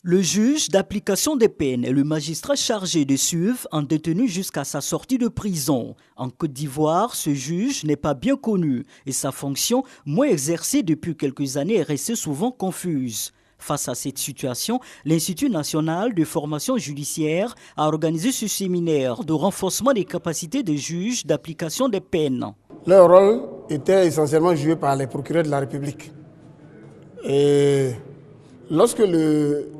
Le juge d'application des peines est le magistrat chargé de suivre un détenu jusqu'à sa sortie de prison. En Côte d'Ivoire, ce juge n'est pas bien connu et sa fonction, moins exercée depuis quelques années, est restée souvent confuse. Face à cette situation, l'Institut national de formation judiciaire a organisé ce séminaire de renforcement des capacités des juges d'application des peines. Leur rôle était essentiellement joué par les procureurs de la République. Et lorsque le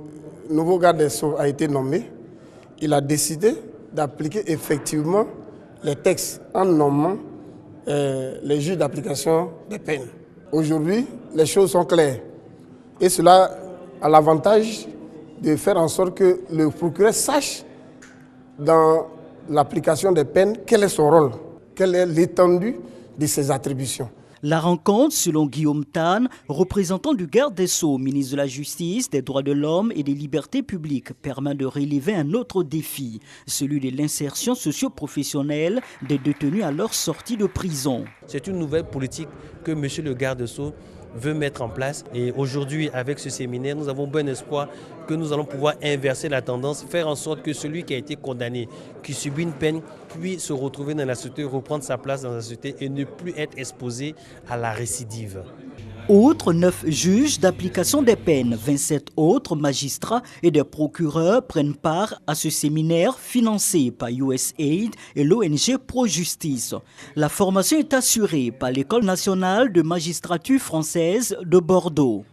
nouveau garde des Sceaux a été nommé, il a décidé d'appliquer effectivement les textes en nommant les juges d'application des peines. Aujourd'hui, les choses sont claires et cela a l'avantage de faire en sorte que le procureur sache dans l'application des peines quel est son rôle, quelle est l'étendue de ses attributions. La rencontre, selon Guillaume Tan, représentant du garde des Sceaux, ministre de la Justice, des Droits de l'Homme et des Libertés publiques, permet de relever un autre défi, celui de l'insertion socio-professionnelle des détenus à leur sortie de prison. C'est une nouvelle politique que M. le garde des Sceaux veut mettre en place. Et aujourd'hui, avec ce séminaire, nous avons bon espoir que nous allons pouvoir inverser la tendance, faire en sorte que celui qui a été condamné, qui subit une peine, puisse se retrouver dans la société, reprendre sa place dans la société et ne plus être exposé à la récidive. Outre 9 juges d'application des peines, 27 autres magistrats et des procureurs prennent part à ce séminaire financé par USAID et l'ONG Pro-Justice. La formation est assurée par l'École nationale de magistrature française de Bordeaux.